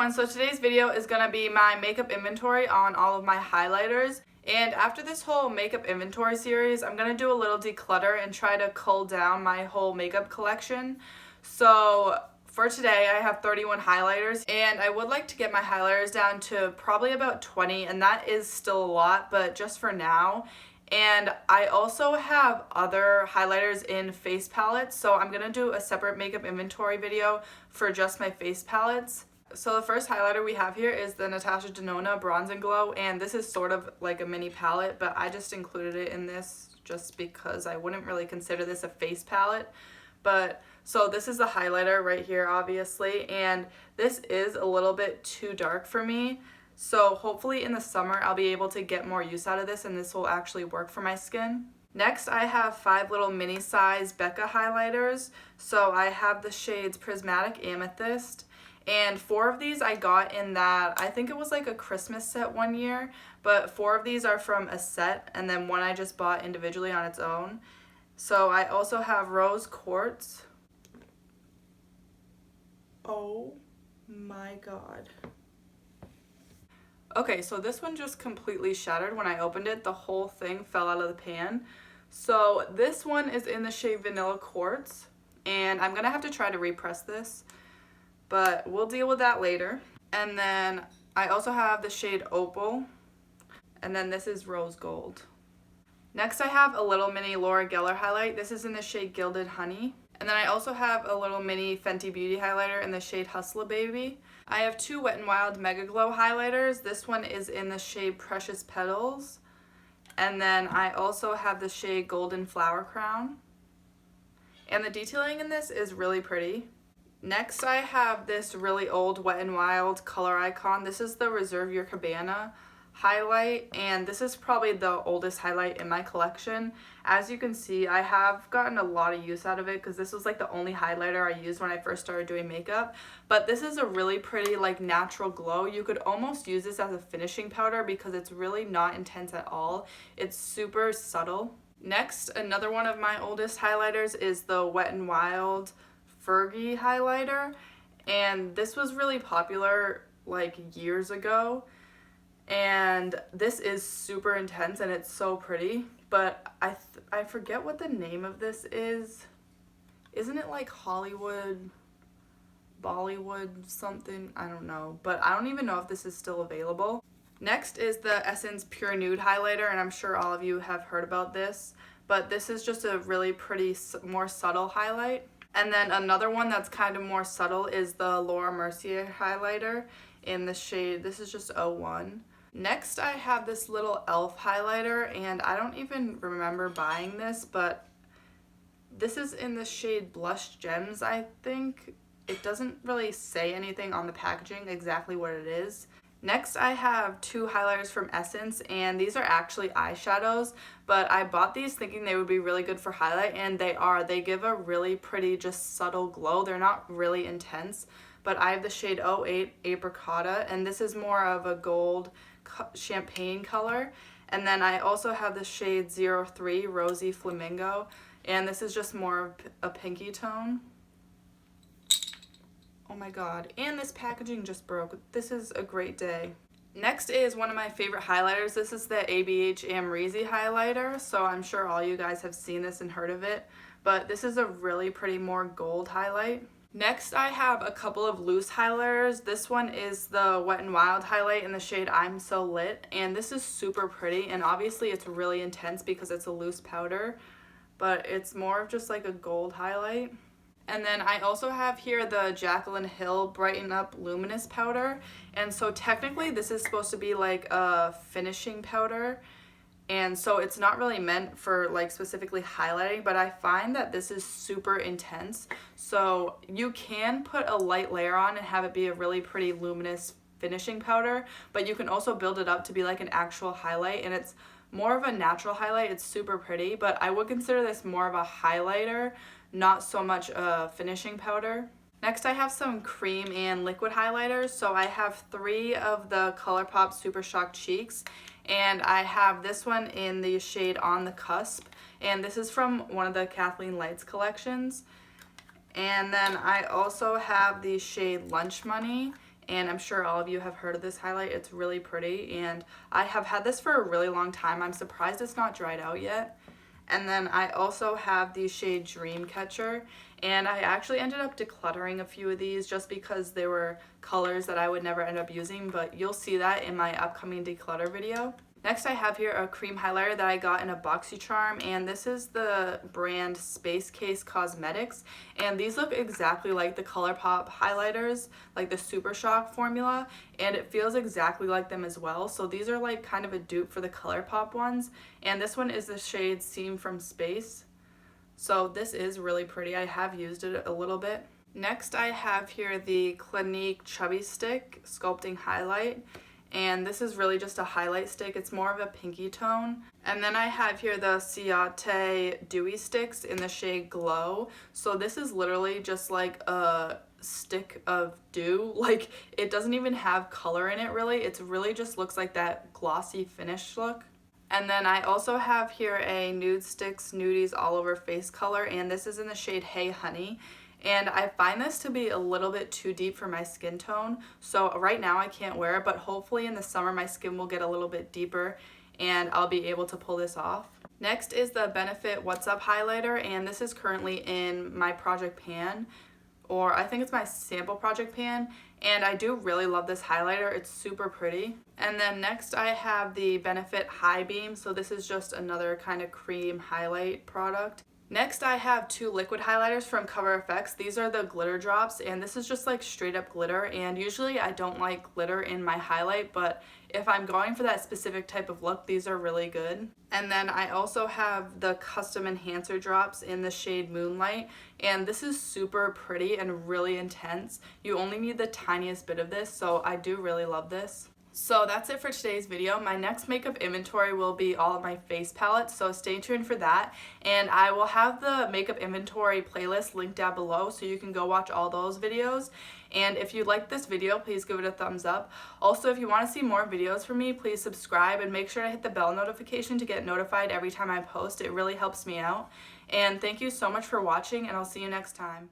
everyone, so today's video is going to be my makeup inventory on all of my highlighters. And after this whole makeup inventory series, I'm going to do a little declutter and try to cull down my whole makeup collection. So for today I have 31 highlighters and I would like to get my highlighters down to probably about 20, and that is still a lot, but just for now. And I also have other highlighters in face palettes, so I'm going to do a separate makeup inventory video for just my face palettes. So the first highlighter we have here is the Natasha Denona Bronze and Glow, and this is sort of like a mini palette, but I just included it in this just because I wouldn't really consider this a face palette. But so this is the highlighter right here, obviously, and this is a little bit too dark for me. So hopefully in the summer I'll be able to get more use out of this and this will actually work for my skin. Next I have 5 little mini size Becca highlighters. So I have the shades Prismatic Amethyst, and 4 of these I got in that, I think it was like a Christmas set one year, but 4 of these are from a set and then one I just bought individually on its own. So I also have Rose Quartz. Oh my god. Okay, so this one just completely shattered when I opened it. The whole thing fell out of the pan. So this one is in the shade Vanilla Quartz, and I'm gonna have to try to repress this, but we'll deal with that later. And then I also have the shade Opal, and then this is Rose Gold. Next I have a little mini Laura Geller highlight. This is in the shade Gilded Honey. And then I also have a little mini Fenty Beauty highlighter in the shade Hustla Baby. I have 2 Wet n Wild Mega Glow highlighters. This one is in the shade Precious Petals. And then I also have the shade Golden Flower Crown. And the detailing in this is really pretty. Next I have this really old Wet n Wild color icon. This is the Reserve Your Cabana highlight, and this is probably the oldest highlight in my collection. As you can see, I have gotten a lot of use out of it because this was like the only highlighter I used when I first started doing makeup. But this is a really pretty like natural glow. You could almost use this as a finishing powder because it's really not intense at all. It's super subtle. Next, another one of my oldest highlighters is the Wet n Wild Fergie highlighter, and this was really popular like years ago. And this is super intense and it's so pretty, but I forget what the name of this is. Isn't it like Hollywood, Bollywood something? I don't know, but I don't even know if this is still available. Next is the Essence Pure Nude highlighter, and I'm sure all of you have heard about this, but this is just a really pretty, more subtle highlight. And then another one that's kind of more subtle is the Laura Mercier highlighter in the shade, this is just 01. Next I have this little e.l.f. highlighter, and I don't even remember buying this, but this is in the shade Blush Gems, I think. It doesn't really say anything on the packaging exactly what it is. Next I have 2 highlighters from Essence, and these are actually eyeshadows, but I bought these thinking they would be really good for highlight, and they are. They give a really pretty, just subtle glow. They're not really intense, but I have the shade 08 Apricotta, and this is more of a gold champagne color. And then I also have the shade 03 Rosy Flamingo, and this is just more of a pinky tone. Oh my god, and this packaging just broke. This is a great day. Next is one of my favorite highlighters. This is the ABH Amrezy highlighter, so I'm sure all you guys have seen this and heard of it, but this is a really pretty more gold highlight. Next I have a couple of loose highlighters. This one is the Wet n Wild highlight in the shade I'm So Lit, and this is super pretty, and obviously it's really intense because it's a loose powder, but it's more of just like a gold highlight. And then I also have here the Jaclyn Hill Brighten Up Luminous powder, and so technically this is supposed to be like a finishing powder, and so it's not really meant for like specifically highlighting, but I find that this is super intense. So you can put a light layer on and have it be a really pretty luminous finishing powder, but you can also build it up to be like an actual highlight, and it's more of a natural highlight. It's super pretty, but I would consider this more of a highlighter, not so much a finishing powder. Next I have some cream and liquid highlighters. So I have 3 of the ColourPop Super Shock Cheeks, and I have this one in the shade On the Cusp, and this is from one of the Kathleen Lights collections. And then I also have the shade Lunch Money, and I'm sure all of you have heard of this highlight. It's really pretty, and I have had this for a really long time. I'm surprised it's not dried out yet. And then I also have the shade Dreamcatcher, and I actually ended up decluttering a few of these just because they were colors that I would never end up using, but you'll see that in my upcoming declutter video. Next I have here a cream highlighter that I got in a BoxyCharm, and this is the brand Space Case Cosmetics, and these look exactly like the ColourPop highlighters, like the Super Shock formula, and it feels exactly like them as well. So these are like kind of a dupe for the ColourPop ones, and this one is the shade Seen from Space. So this is really pretty. I have used it a little bit. Next I have here the Clinique Chubby Stick Sculpting Highlight. And this is really just a highlight stick. It's more of a pinky tone. And then I have here the Ciate Dewy Sticks in the shade Glow. So this is literally just like a stick of dew. Like, it doesn't even have color in it really. It's really just looks like that glossy finish look. And then I also have here a Nude Sticks Nudies All Over Face color, and this is in the shade Hey Honey. And I find this to be a little bit too deep for my skin tone, so right now I can't wear it, but hopefully in the summer my skin will get a little bit deeper and I'll be able to pull this off. Next is the Benefit What's Up highlighter, and this is currently in my project pan, or I think it's my sample project pan, and I do really love this highlighter. It's super pretty. And then next I have the Benefit High Beam, so this is just another kind of cream highlight product. Next I have two liquid highlighters from Cover FX. These are the glitter drops, and this is just like straight up glitter, and usually I don't like glitter in my highlight, but if I'm going for that specific type of look, these are really good. And then I also have the Custom Enhancer drops in the shade Moonlight, and this is super pretty and really intense. You only need the tiniest bit of this, so I do really love this. So that's it for today's video. My next makeup inventory will be all of my face palettes, so stay tuned for that. And I will have the makeup inventory playlist linked down below so you can go watch all those videos. And if you liked this video, please give it a thumbs up. Also, if you want to see more videos from me, please subscribe and make sure to hit the bell notification to get notified every time I post. It really helps me out. And thank you so much for watching, and I'll see you next time.